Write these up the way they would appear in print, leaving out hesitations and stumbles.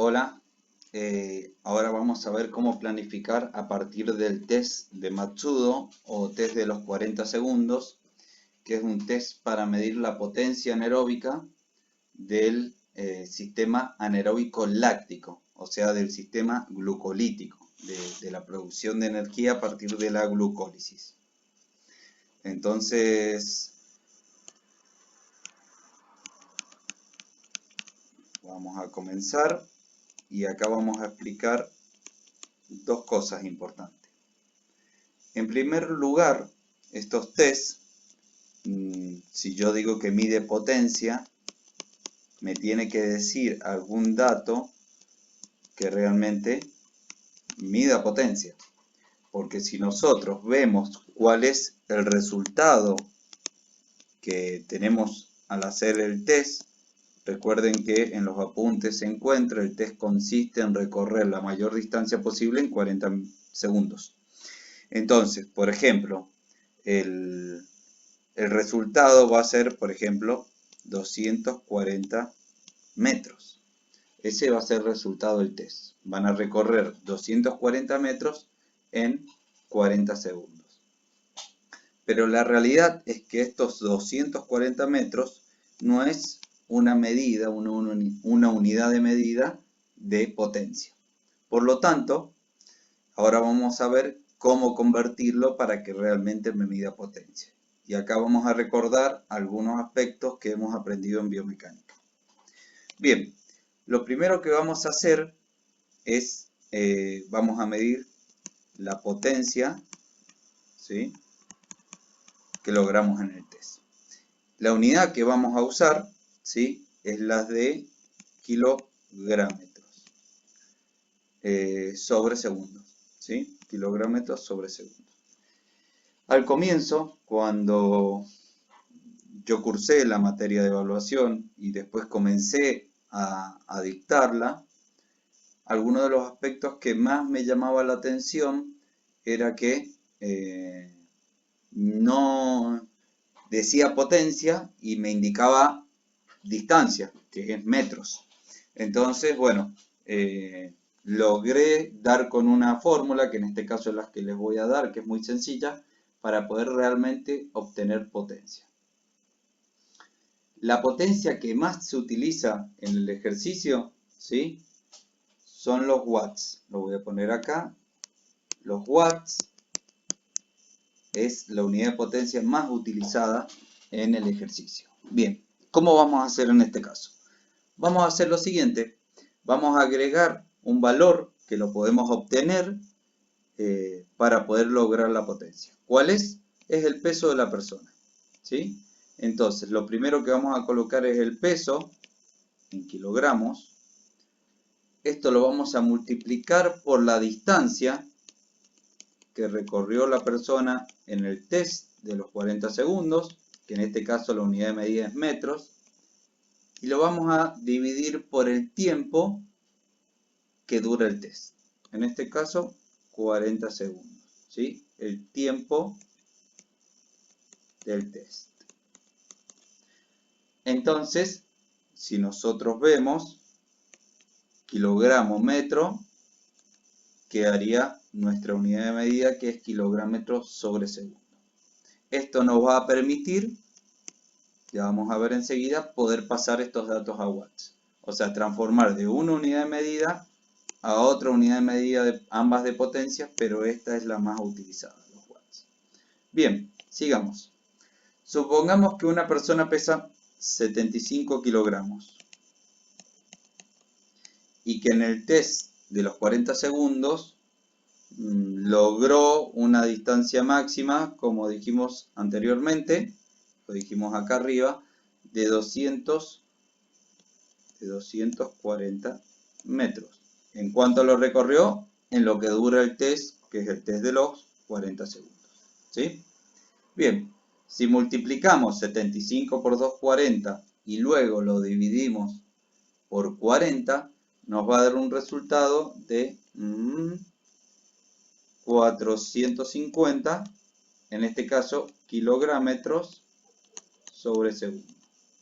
Hola, ahora vamos a ver cómo planificar a partir del test de Matsudo o test de los 40 segundos, que es un test para medir la potencia anaeróbica del sistema anaeróbico láctico, o sea, del sistema glucolítico, de la producción de energía a partir de la glucólisis. Entonces, vamos a comenzar. Y acá vamos a explicar dos cosas importantes. En primer lugar, estos tests, si yo digo que mide potencia, me tiene que decir algún dato que realmente mida potencia. Porque si nosotros vemos cuál es el resultado que tenemos al hacer el test, recuerden que en los apuntes se encuentra, el test consiste en recorrer la mayor distancia posible en 40 segundos. Entonces, por ejemplo, el resultado va a ser, por ejemplo, 240 metros. Ese va a ser el resultado del test. Van a recorrer 240 metros en 40 segundos. Pero la realidad es que estos 240 metros no es una medida, una unidad de medida de potencia. Por lo tanto, ahora vamos a ver cómo convertirlo para que realmente me mida potencia. Y acá vamos a recordar algunos aspectos que hemos aprendido en biomecánica. Bien, lo primero que vamos a hacer es, vamos a medir la potencia, ¿sí?, que logramos en el test. La unidad que vamos a usar, ¿sí?, es la de kilogramos sobre segundos, ¿sí? Kilogramos sobre segundos. Al comienzo, cuando yo cursé la materia de evaluación y después comencé a dictarla, algunos de los aspectos que más me llamaba la atención era que no decía potencia y me indicaba distancia, que es metros. Entonces, bueno, logré dar con una fórmula, que en este caso es la que les voy a dar, que es muy sencilla, para poder realmente obtener potencia. La potencia que más se utiliza en el ejercicio, ¿sí?, son los watts. Lo voy a poner acá. Los watts es la unidad de potencia más utilizada en el ejercicio. Bien, ¿cómo vamos a hacer en este caso? Vamos a hacer lo siguiente. Vamos a agregar un valor que lo podemos obtener para poder lograr la potencia. ¿Cuál es? Es el peso de la persona, ¿sí? Entonces, lo primero que vamos a colocar es el peso en kilogramos. Esto lo vamos a multiplicar por la distancia que recorrió la persona en el test de los 40 segundos, que en este caso la unidad de medida es metros, y lo vamos a dividir por el tiempo que dura el test. En este caso, 40 segundos, ¿sí? El tiempo del test. Entonces, si nosotros vemos kilogramo metro, quedaría nuestra unidad de medida, que es kilogramos sobre segundo. Esto nos va a permitir, ya vamos a ver enseguida, poder pasar estos datos a watts. O sea, transformar de una unidad de medida a otra unidad de medida, ambas de potencia, pero esta es la más utilizada, los watts. Bien, sigamos. Supongamos que una persona pesa 75 kilogramos y que en el test de los 40 segundos logró una distancia máxima, como dijimos anteriormente, lo dijimos acá arriba, de 240 metros. ¿En cuánto lo recorrió? En lo que dura el test, que es el test de los 40 segundos. ¿Sí? Bien, si multiplicamos 75 por 240 y luego lo dividimos por 40, nos va a dar un resultado de 450, en este caso kilogramos sobre segundo.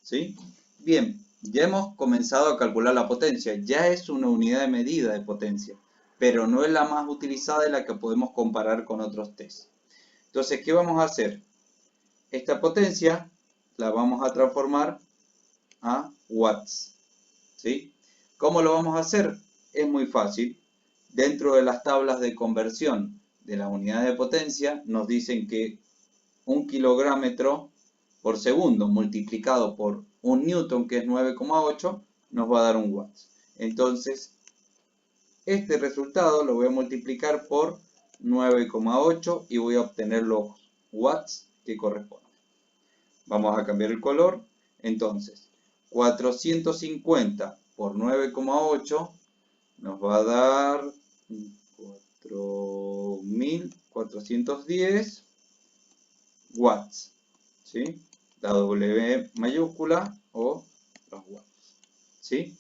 ¿Sí? Bien, Ya hemos comenzado a calcular la potencia, ya es una unidad de medida de potencia, pero no es la más utilizada y la que podemos comparar con otros test. Entonces, ¿qué vamos a hacer? Esta potencia la vamos a transformar a watts, ¿sí? ¿Cómo lo vamos a hacer? Es muy fácil. Dentro de las tablas de conversión de las unidades de potencia nos dicen que 1 kilográmetro por segundo multiplicado por 1 newton, que es 9,8, nos va a dar 1 watts. Entonces, este resultado lo voy a multiplicar por 9,8 y voy a obtener los watts que corresponden. Vamos a cambiar el color. Entonces, 450 por 9,8 nos va a dar 4.410 watts, ¿sí? La W mayúscula o los watts, ¿sí?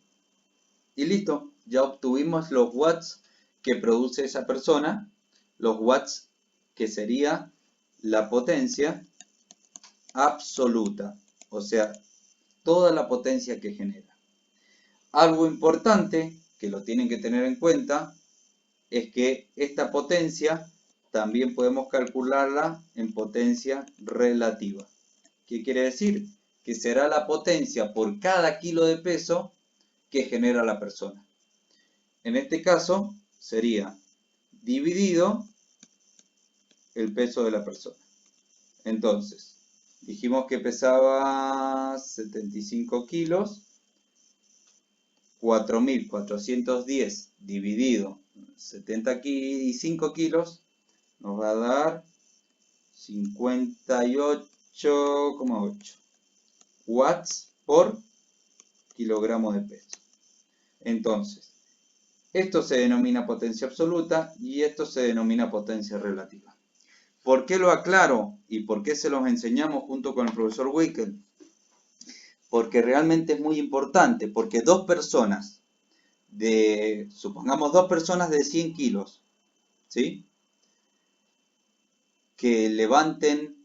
Y listo, ya obtuvimos los watts que produce esa persona, los watts que sería la potencia absoluta, o sea, toda la potencia que genera. Algo importante que lo tienen que tener en cuenta es que esta potencia también podemos calcularla en potencia relativa. ¿Qué quiere decir? Que será la potencia por cada kilo de peso que genera la persona. En este caso sería dividido el peso de la persona. Entonces, dijimos que pesaba 75 kilos, 4.410 dividido 75 kilos nos va a dar 58,8 watts por kilogramo de peso. Entonces, esto se denomina potencia absoluta y esto se denomina potencia relativa. ¿Por qué lo aclaro y por qué se los enseñamos junto con el profesor Wickel? Porque realmente es muy importante, porque supongamos dos personas de 100 kilos, ¿sí? Que levanten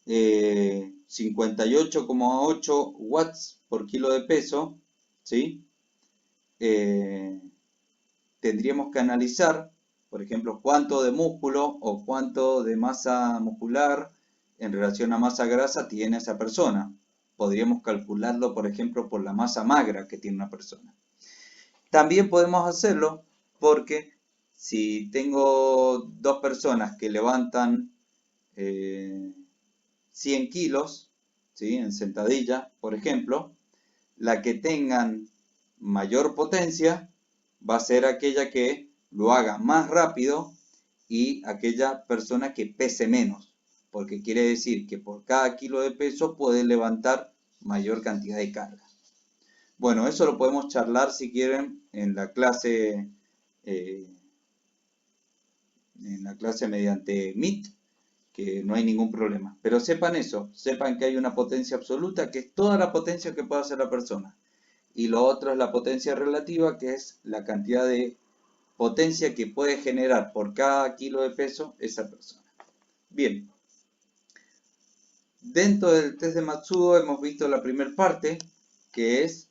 58,8 watts por kilo de peso, ¿sí? Tendríamos que analizar, por ejemplo, cuánto de músculo o cuánto de masa muscular en relación a masa grasa tiene esa persona. Podríamos calcularlo, por ejemplo, por la masa magra que tiene una persona. También podemos hacerlo porque si tengo dos personas que levantan 100 kilos, ¿sí? En sentadilla, por ejemplo, la que tengan mayor potencia va a ser aquella que lo haga más rápido y aquella persona que pese menos, porque quiere decir que por cada kilo de peso puede levantar mayor cantidad de carga. Bueno, eso lo podemos charlar si quieren en la clase mediante Meet, que no hay ningún problema. Pero sepan eso, sepan que hay una potencia absoluta, que es toda la potencia que puede hacer la persona. Y lo otro es la potencia relativa, que es la cantidad de potencia que puede generar por cada kilo de peso esa persona. Bien, dentro del test de Matsudo hemos visto la primera parte, que es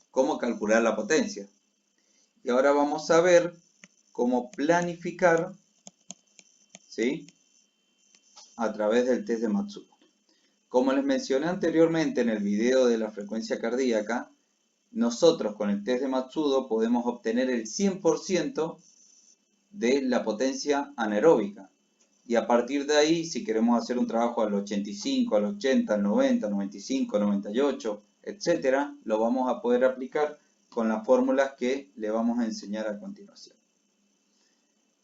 cómo calcular la potencia. Y ahora vamos a ver cómo planificar, ¿sí?, a través del test de Matsudo. Como les mencioné anteriormente en el video de la frecuencia cardíaca, nosotros con el test de Matsudo podemos obtener el 100% de la potencia anaeróbica. Y a partir de ahí, si queremos hacer un trabajo al 85, al 80, al 90, 95, 98, etc., lo vamos a poder aplicar con las fórmulas que le vamos a enseñar a continuación.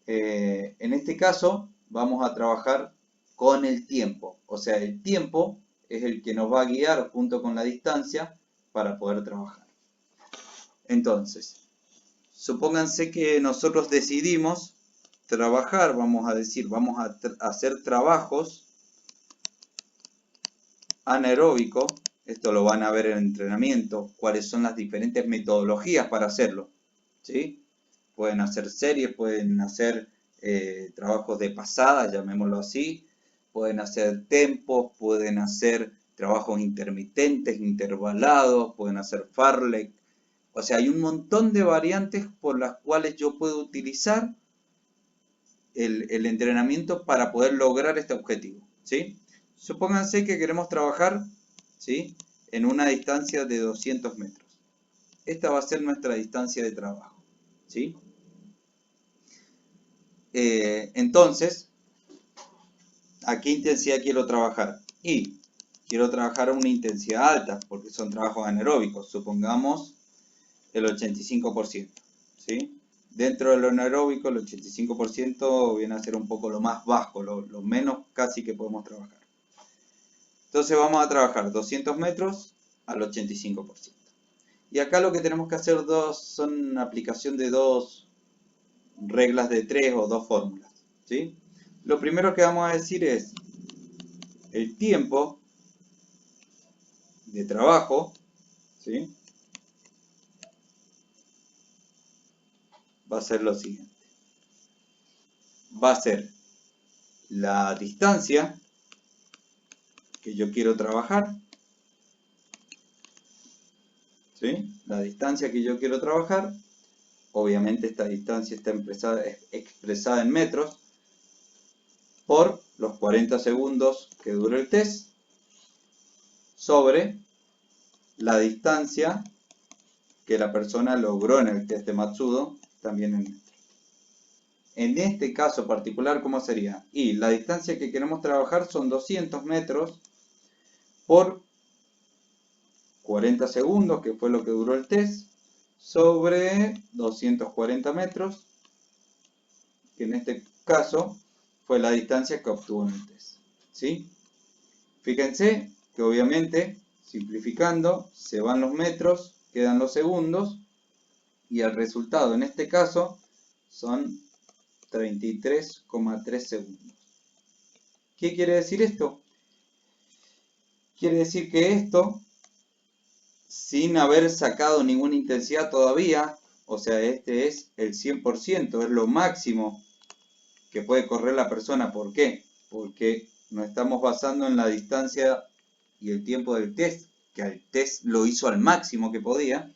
En este caso, vamos a trabajar con el tiempo. O sea, el tiempo es el que nos va a guiar junto con la distancia para poder trabajar. Entonces, supónganse que nosotros decidimos trabajar, vamos a decir, vamos a hacer trabajos anaeróbicos. Esto lo van a ver en el entrenamiento, cuáles son las diferentes metodologías para hacerlo, ¿sí? Pueden hacer series, pueden hacer trabajos de pasada, llamémoslo así, pueden hacer tempos, pueden hacer trabajos intermitentes, intervalados, pueden hacer fartlek. O sea, hay un montón de variantes por las cuales yo puedo utilizar el entrenamiento para poder lograr este objetivo, ¿sí? Supónganse que queremos trabajar, ¿sí?, en una distancia de 200 metros. Esta va a ser nuestra distancia de trabajo, ¿sí? Entonces, ¿a qué intensidad quiero trabajar? Y quiero trabajar a una intensidad alta, porque son trabajos anaeróbicos, supongamos el 85%, ¿sí? Dentro de lo anaeróbico, el 85% viene a ser un poco lo más bajo, lo menos casi que podemos trabajar. Entonces vamos a trabajar 200 metros al 85%. Y acá lo que tenemos que hacer son aplicación de dos reglas de tres o dos fórmulas, ¿sí? Lo primero que vamos a decir es el tiempo de trabajo, ¿sí?, va a ser lo siguiente. Va a ser la distancia que yo quiero trabajar, ¿sí? La distancia que yo quiero trabajar, obviamente esta distancia está expresada en metros, por los 40 segundos que dura el test, sobre la distancia que la persona logró en el test de Matsudo, también en metros. En este caso particular, ¿cómo sería? Y la distancia que queremos trabajar son 200 metros por 40 segundos, que fue lo que duró el test, sobre 240 metros, que en este caso fue la distancia que obtuvo en el test, ¿sí? Fíjense que obviamente, simplificando, se van los metros, quedan los segundos, y el resultado en este caso son 33,3 segundos. ¿Qué quiere decir esto? Quiere decir que esto, sin haber sacado ninguna intensidad todavía, o sea, este es el 100%, es lo máximo que puede correr la persona. ¿Por qué? Porque nos estamos basando en la distancia y el tiempo del test, que el test lo hizo al máximo que podía.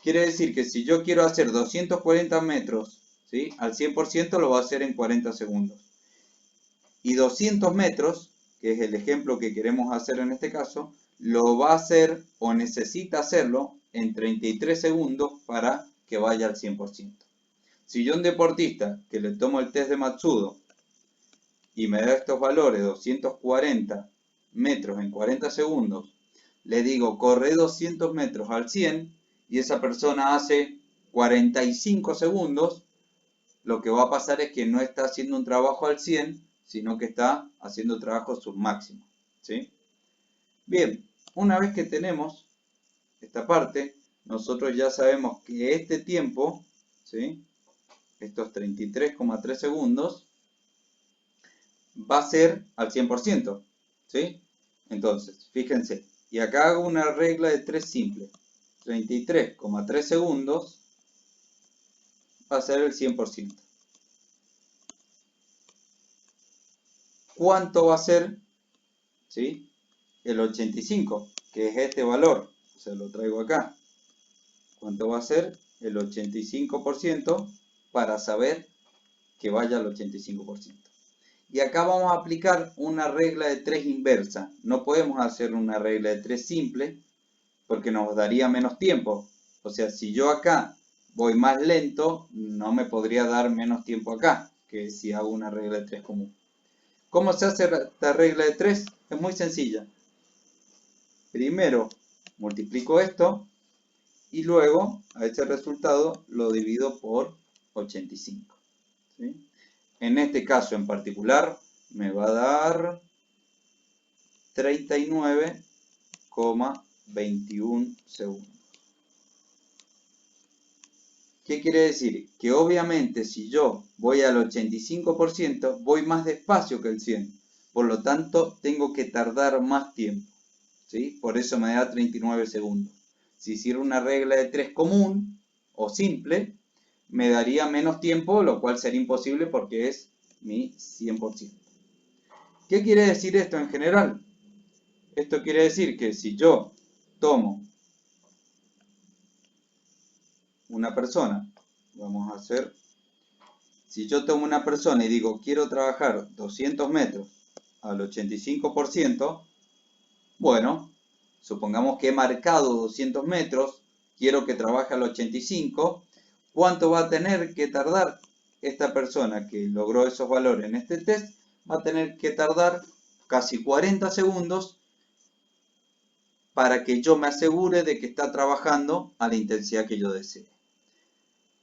Quiere decir que si yo quiero hacer 240 metros, ¿sí?, al 100% lo va a hacer en 40 segundos. Y 200 metros, que es el ejemplo que queremos hacer en este caso, lo va a hacer o necesita hacerlo en 33 segundos para que vaya al 100%. Si yo a un deportista que le tomo el test de Matsudo y me da estos valores, 240 metros en 40 segundos, le digo, corre 200 metros al 100, y esa persona hace 45 segundos, lo que va a pasar es que no está haciendo un trabajo al 100, sino que está haciendo trabajo submáximo, ¿sí? Bien, una vez que tenemos esta parte, nosotros ya sabemos que este tiempo, ¿sí?, estos 33,3 segundos, va a ser al 100%, ¿sí? Entonces, fíjense, y acá hago una regla de 3 simple. 33,3 segundos va a ser el 100%. ¿Cuánto va a ser? ¿Sí? El 85, que es este valor. O sea, lo traigo acá. ¿Cuánto va a ser? El 85% para saber que vaya al 85%. Y acá vamos a aplicar una regla de 3 inversa. No podemos hacer una regla de 3 simple porque nos daría menos tiempo. O sea, si yo acá voy más lento, no me podría dar menos tiempo acá que si hago una regla de 3 común. ¿Cómo se hace esta regla de 3? Es muy sencilla. Primero multiplico esto y luego a este resultado lo divido por 85. ¿Sí? En este caso en particular me va a dar 39,21 segundos. ¿Qué quiere decir? Que obviamente si yo voy al 85% voy más despacio que el 100%. Por lo tanto tengo que tardar más tiempo, ¿sí? Por eso me da 39 segundos. Si hiciera una regla de 3 común o simple, me daría menos tiempo, lo cual sería imposible porque es mi 100%. ¿Qué quiere decir esto en general? Esto quiere decir que si yo tomo una persona, vamos a hacer, si yo tomo una persona y digo quiero trabajar 200 metros al 85%, bueno, supongamos que he marcado 200 metros, quiero que trabaje al 85%, ¿cuánto va a tener que tardar esta persona que logró esos valores en este test? Va a tener que tardar casi 40 segundos para que yo me asegure de que está trabajando a la intensidad que yo desee.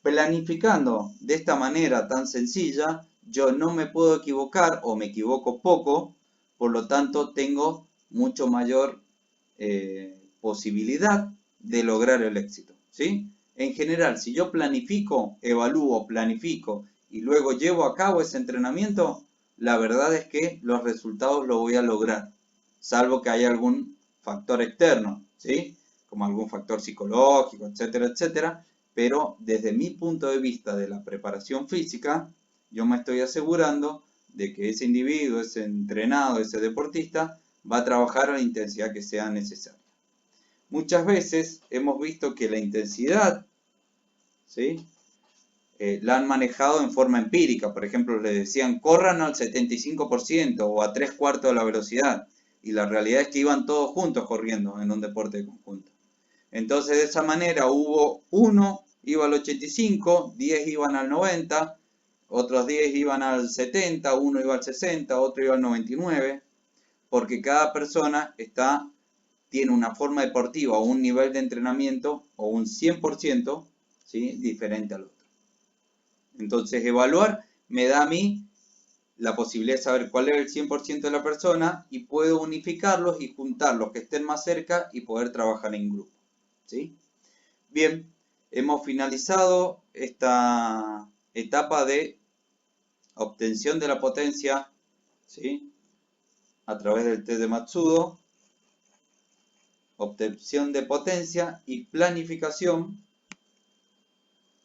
Planificando de esta manera tan sencilla, yo no me puedo equivocar o me equivoco poco, por lo tanto tengo mucho mayor posibilidad de lograr el éxito, ¿sí? En general, si yo planifico, evalúo, planifico y luego llevo a cabo ese entrenamiento, la verdad es que los resultados los voy a lograr, salvo que haya algún factor externo, ¿sí? Como algún factor psicológico, etcétera, etcétera. Pero desde mi punto de vista de la preparación física, yo me estoy asegurando de que ese individuo, ese entrenado, ese deportista, va a trabajar a la intensidad que sea necesaria. Muchas veces hemos visto que la intensidad, ¿sí? La han manejado en forma empírica. Por ejemplo, les decían, corran al 75% o a 3/4 de la velocidad. Y la realidad es que iban todos juntos corriendo en un deporte de conjunto. Entonces, de esa manera hubo uno iba al 85, 10 iban al 90, otros 10 iban al 70, uno iba al 60, otro iba al 99, porque cada persona tiene una forma deportiva o un nivel de entrenamiento o un 100%, ¿sí? Diferente al otro. Entonces, evaluar me da a mí la posibilidad de saber cuál es el 100% de la persona y puedo unificarlos y juntar los que estén más cerca y poder trabajar en grupo, ¿sí? Bien, hemos finalizado esta etapa de obtención de la potencia, ¿sí? A través del test de Matsudo, obtención de potencia y planificación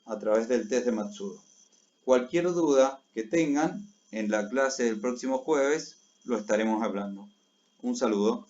a través del test de Matsudo. Cualquier duda que tengan, en la clase del próximo jueves lo estaremos hablando. Un saludo.